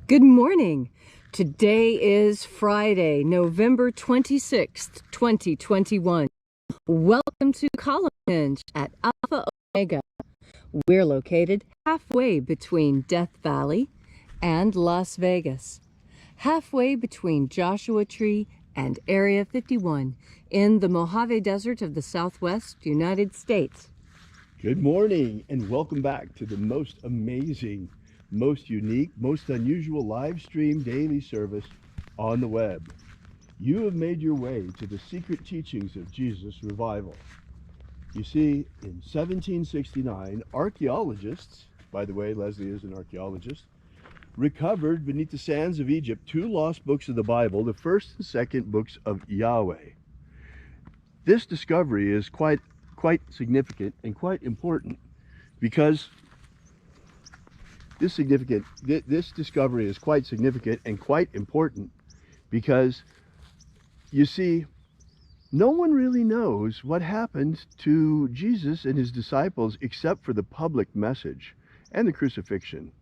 Good morning. Today is Friday, November 26th, 2021. Welcome to Column Hinge at Alpha Omega. We're located halfway between Death Valley and Las Vegas, halfway between Joshua Tree and Area 51 in the Mojave Desert of the Southwest United States. Good morning and welcome back to the most amazing, most unique, most unusual live stream daily service on the web. You have made your way to the secret teachings of Jesus revival. You see, in 1769, archaeologists, by the way, Leslie is an archaeologist, recovered beneath the sands of Egypt two lost books of the Bible, the first and second books of Yahweh. This discovery is quite significant and quite important because this discovery is quite significant and quite important because, you see, no one really knows what happened to Jesus and his disciples except for the public message and the crucifixion.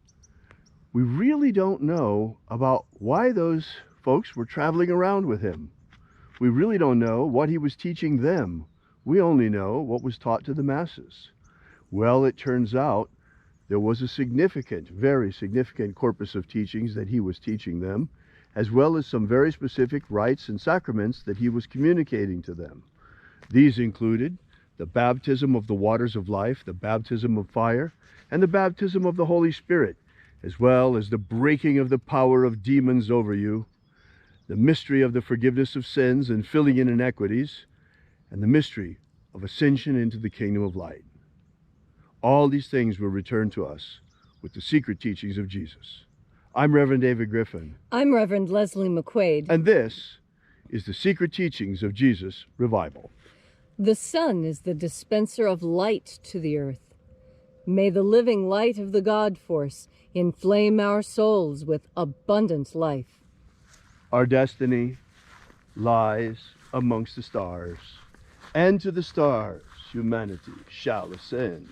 We really don't know about why those folks were traveling around with him. We really don't know what he was teaching them. We only know what was taught to the masses. Well, it turns out there was a significant, very significant corpus of teachings that he was teaching them, as well as some very specific rites and sacraments that he was communicating to them. These included the baptism of the waters of life, the baptism of fire, and the baptism of the Holy Spirit, as well as the breaking of the power of demons over you, the mystery of the forgiveness of sins and filling in inequities, and the mystery of ascension into the kingdom of light. All these things were returned to us with the secret teachings of Jesus. I'm Reverend David Griffin. I'm Reverend Leslie McQuade. And this is the secret teachings of Jesus revival. The sun is the dispenser of light to the earth. May the living light of the God force inflame our souls with abundant life. Our destiny lies amongst the stars, and to the stars humanity shall ascend.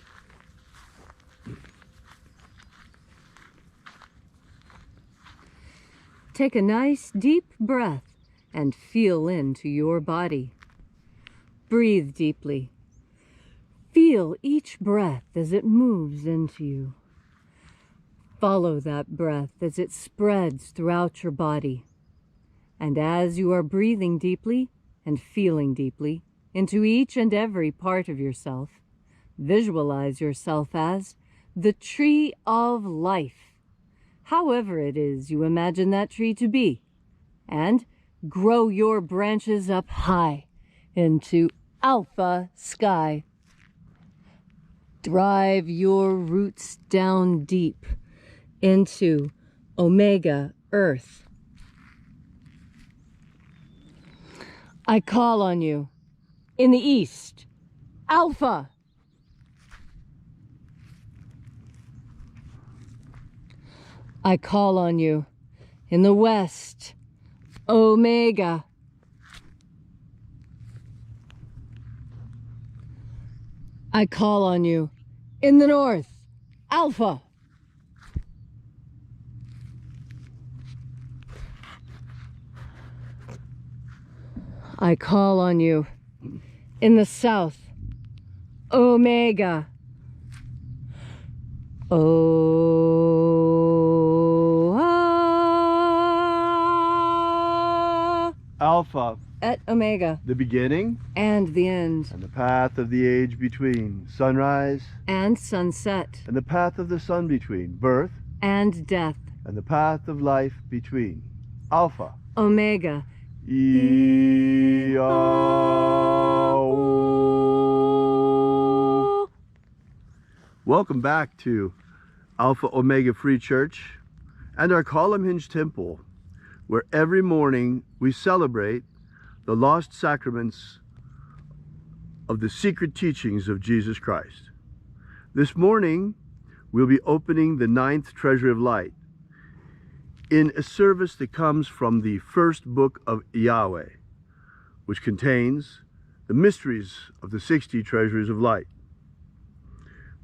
Take a nice deep breath and feel into your body. Breathe deeply. Feel each breath as it moves into you. Follow that breath as it spreads throughout your body. And as you are breathing deeply and feeling deeply into each and every part of yourself, visualize yourself as the tree of life, however it is you imagine that tree to be, and grow your branches up high into alpha sky. Drive your roots down deep into omega earth. I call on you in the east, alpha. I call on you in the west, omega. I call on you in the north, alpha. I call on you in the south, omega. Alpha. Et omega. The beginning. And the end. And the path of the age between. Sunrise. And sunset. And the path of the sun between. Birth. And death. And the path of life between. Alpha. Omega. IAOE. Welcome back to Alpha Omega Free Church and our Column Hinge Temple, where every morning we celebrate the lost sacraments of the secret teachings of Jesus Christ. This morning, we'll be opening the 9th treasure of light in a service that comes from the first book of Yahweh, which contains the mysteries of the 60 treasures of light.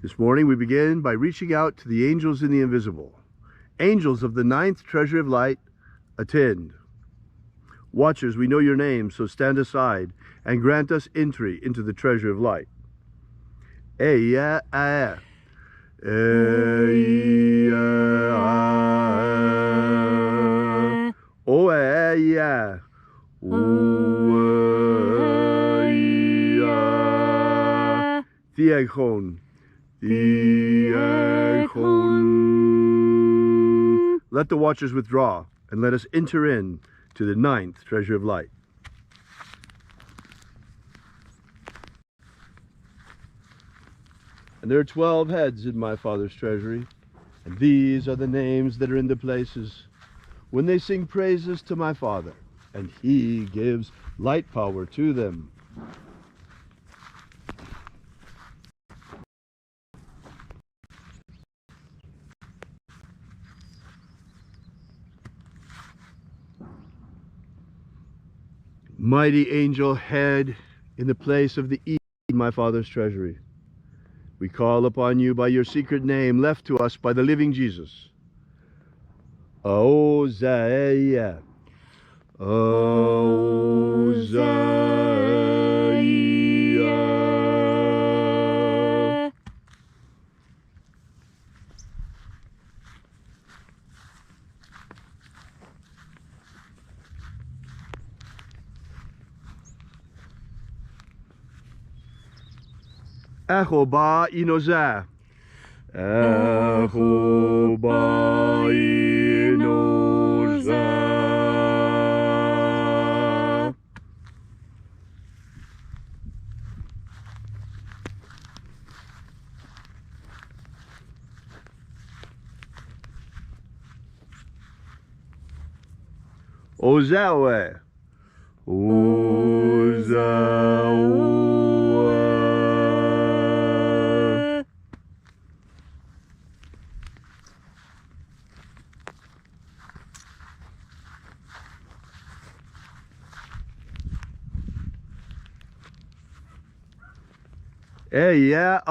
This morning we begin by reaching out to the angels in the invisible, Angels of the ninth treasure of light, attend. Watchers, we know your names, so stand aside and grant us entry into the treasure of light. Theagon. Let the watchers withdraw, and let us enter in to the ninth treasure of light. And there are 12 heads in my Father's treasury, and these are the names that are in the places when they sing praises to my Father, and he gives light power to them. Mighty angel head in the place of the E in my Father's treasury, we call upon you by your secret name left to us by the living Jesus. Aozaya. Aozaya. Echoba inoza. Echoba inoza. Ozawe. Ozawe. Yeah,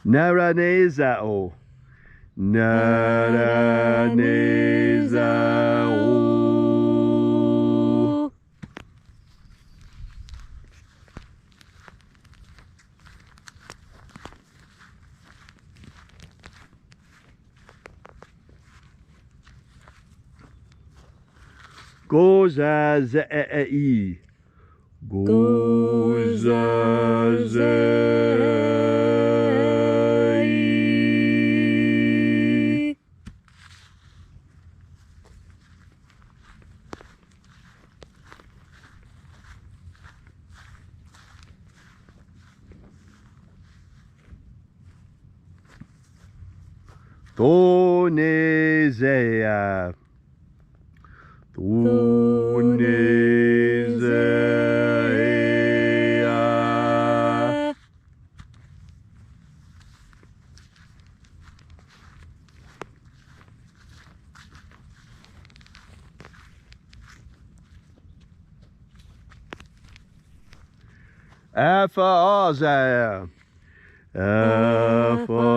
Naranezao. Naranezao. Gozazei. Gozazei. Tonezea. Tonezea. Aphaza. Aphaza.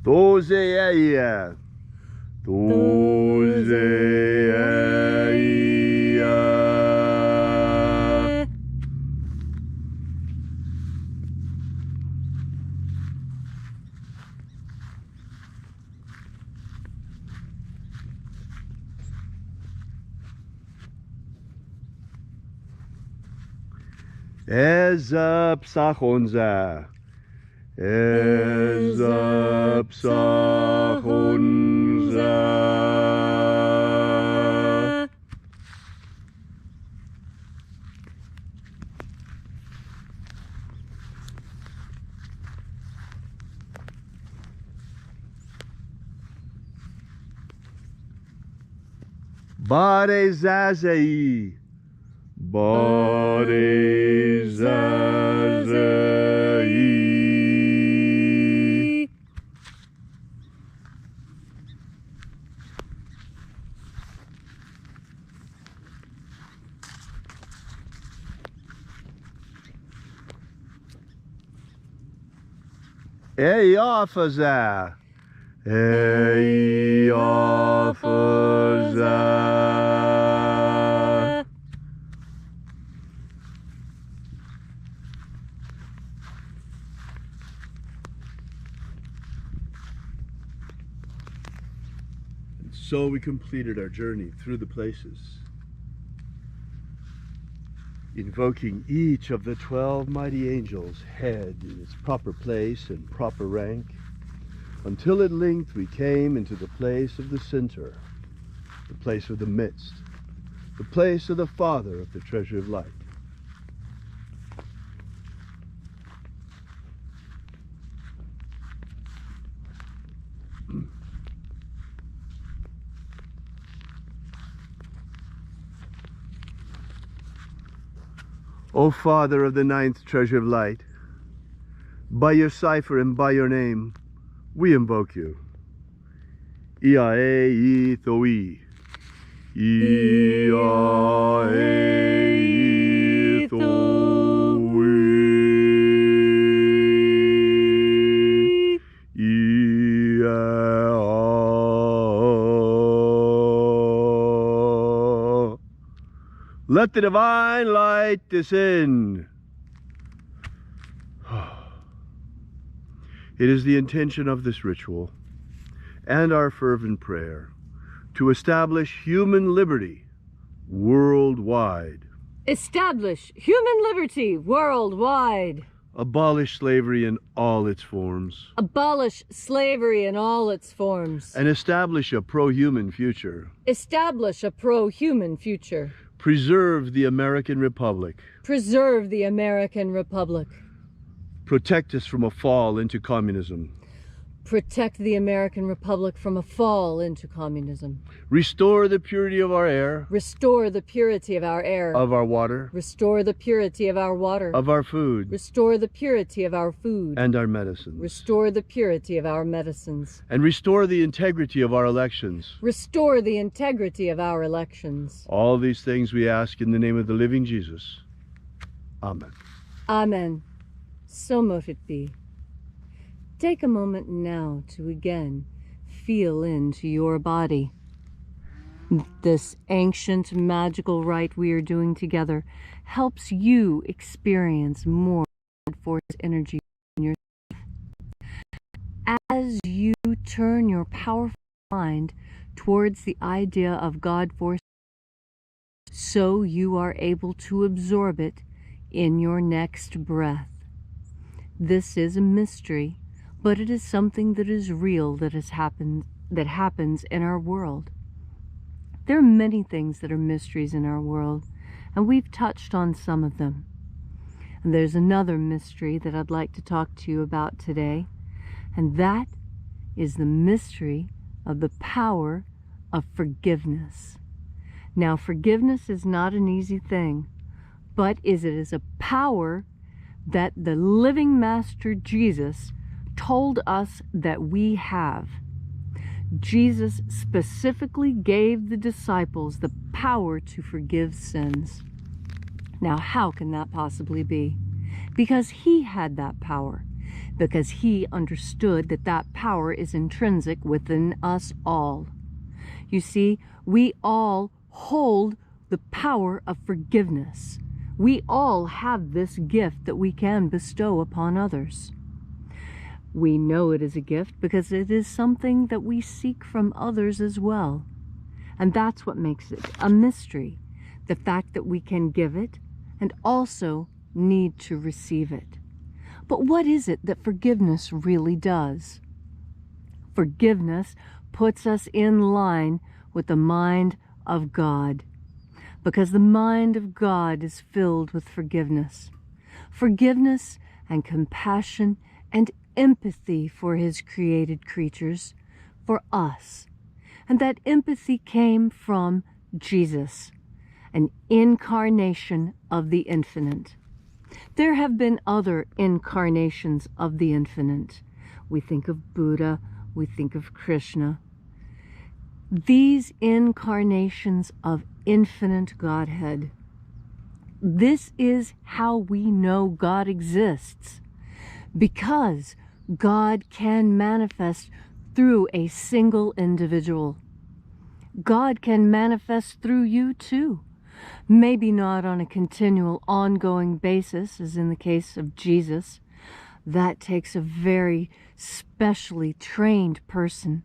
Dozeia. Dozeia. Ezapsachonza. Ezapsachonza. Bade Zazai. Bade Zazai. Ey Afaza. Ey Afaza. So we completed our journey through the places, invoking each of the 12 mighty angels' head in its proper place and proper rank, until at length we came into the place of the center, the place of the midst, the place of the Father of the treasure of light. O Father of the ninth treasure of light, by your cipher and by your name, we invoke you. IAOE I. IAOE I. Let the divine light descend. It is the intention of this ritual and our fervent prayer to establish human liberty worldwide. Establish human liberty worldwide. Abolish slavery in all its forms. Abolish slavery in all its forms. And establish a pro-human future. Establish a pro-human future. Preserve the American Republic. Preserve the American Republic. Protect us from a fall into communism. Protect the American Republic from a fall into communism. Restore the purity of our air. Restore the purity of our air. Of our water. Restore the purity of our water. Of our food. Restore the purity of our food. And our medicines. Restore the purity of our medicines. And restore the integrity of our elections. Restore the integrity of our elections. All these things we ask in the name of the living Jesus. Amen. Amen. So mote it be. Take a moment now to again feel into your body. This ancient magical rite we are doing together helps you experience more God force energy in your life. As you turn your powerful mind towards the idea of God force, so you are able to absorb it in your next breath. This is a mystery, but it is something that is real that happens in our world. There are many things that are mysteries in our world, and we've touched on some of them. And there's another mystery that I'd like to talk to you about today, and that is the mystery of the power of forgiveness. Now, forgiveness is not an easy thing, but it is a power that the living Master Jesus told us that we have. Jesus specifically gave the disciples the power to forgive sins. Now, how can that possibly be? Because he had that power. Because he understood that that power is intrinsic within us all. You see, we all hold the power of forgiveness. We all have this gift that we can bestow upon others. We know it is a gift because it is something that we seek from others as well. And that's what makes it a mystery. The fact that we can give it and also need to receive it. But what is it that forgiveness really does? Forgiveness puts us in line with the mind of God, because the mind of God is filled with forgiveness. Forgiveness and compassion and empathy for his created creatures, for us. And that empathy came from Jesus, an incarnation of the infinite. There have been other incarnations of the infinite. We think of Buddha, we think of Krishna. These incarnations of infinite Godhead, this is how we know God exists, because God can manifest through a single individual. God can manifest through you too. Maybe not on a continual, ongoing basis, as in the case of Jesus. That takes a very specially trained person,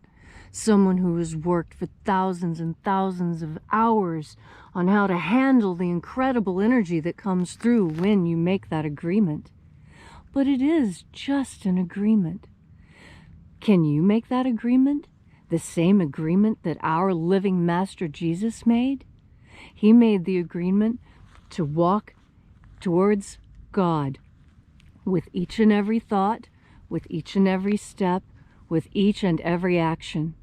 someone who has worked for thousands and thousands of hours on how to handle the incredible energy that comes through when you make that agreement. But it is just an agreement. Can you make that agreement? The same agreement that our living Master Jesus made? He made the agreement to walk towards God with each and every thought, with each and every step, with each and every action.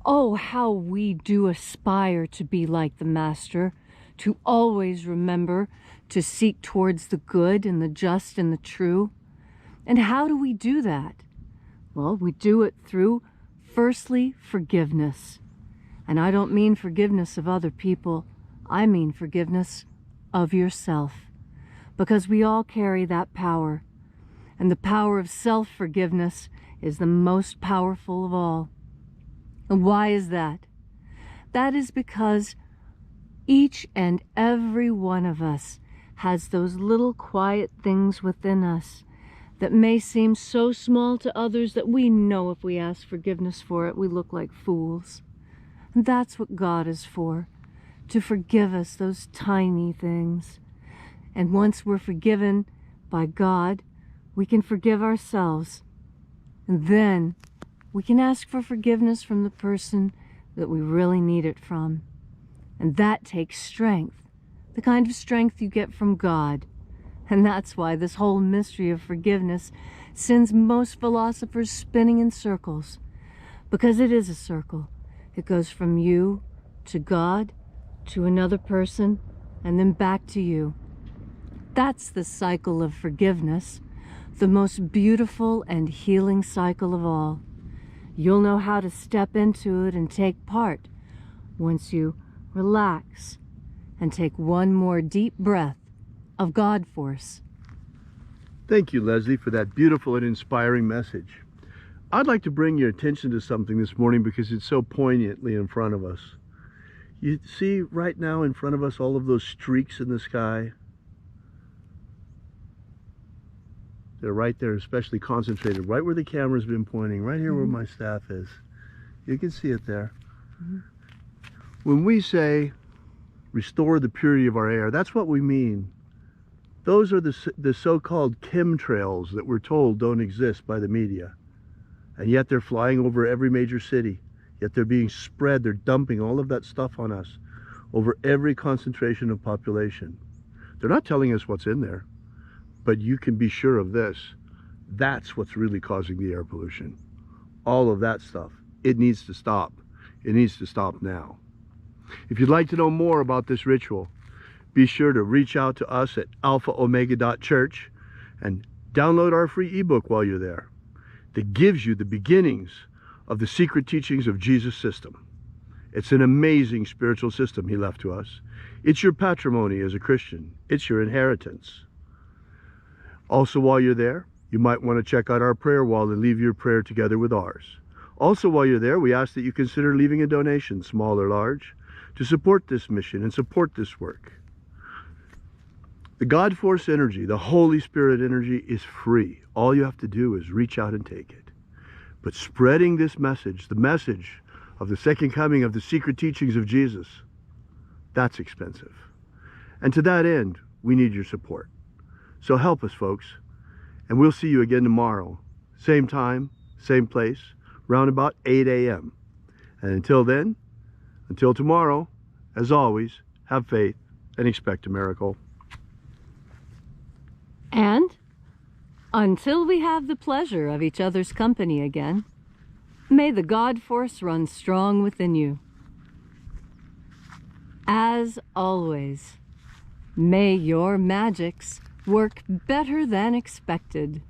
Oh, how we do aspire to be like the Master, to always remember to seek towards the good and the just and the true. And how do we do that? Well, we do it through, firstly, forgiveness. And I don't mean forgiveness of other people. I mean forgiveness of yourself. Because we all carry that power. And the power of self-forgiveness is the most powerful of all. And why is that? That is because each and every one of us has those little quiet things within us that may seem so small to others that we know if we ask forgiveness for it, we look like fools. And that's what God is for, to forgive us those tiny things. And once we're forgiven by God, we can forgive ourselves. And then we can ask for forgiveness from the person that we really need it from. And that takes strength, the kind of strength you get from God. And that's why this whole mystery of forgiveness sends most philosophers spinning in circles. Because it is a circle. It goes from you to God, to another person, and then back to you. That's the cycle of forgiveness, the most beautiful and healing cycle of all. You'll know how to step into it and take part once you relax and take one more deep breath of God force. Thank you, Leslie, for that beautiful and inspiring message. I'd like to bring your attention to something this morning because it's so poignantly in front of us. You see right now in front of us all of those streaks in the sky? They're right there, especially concentrated, right where the camera's been pointing, right here where my staff is. You can see it there. When we say restore the purity of our air, that's what we mean. Those are the so-called chemtrails that we're told don't exist by the media. And yet they're flying over every major city. Yet they're being spread. They're dumping all of that stuff on us over every concentration of population. They're not telling us what's in there. But you can be sure of this. That's what's really causing the air pollution. All of that stuff. It needs to stop. It needs to stop now. If you'd like to know more about this ritual, be sure to reach out to us at alphaomega.church and download our free ebook while you're there that gives you the beginnings of the secret teachings of Jesus' system. It's an amazing spiritual system he left to us. It's your patrimony as a Christian. It's your inheritance. Also, while you're there, you might want to check out our prayer wall and leave your prayer together with ours. Also, while you're there, we ask that you consider leaving a donation, small or large, to support this mission and support this work. The God Force energy, the Holy Spirit energy, is free. All you have to do is reach out and take it. But spreading this message, the message of the second coming of the secret teachings of Jesus, that's expensive. And to that end, we need your support. So help us, folks, and we'll see you again tomorrow. Same time, same place, round about 8 a.m. And until then, until tomorrow, as always, have faith and expect a miracle. And until we have the pleasure of each other's company again, may the God Force run strong within you. As always, may your magics work better than expected.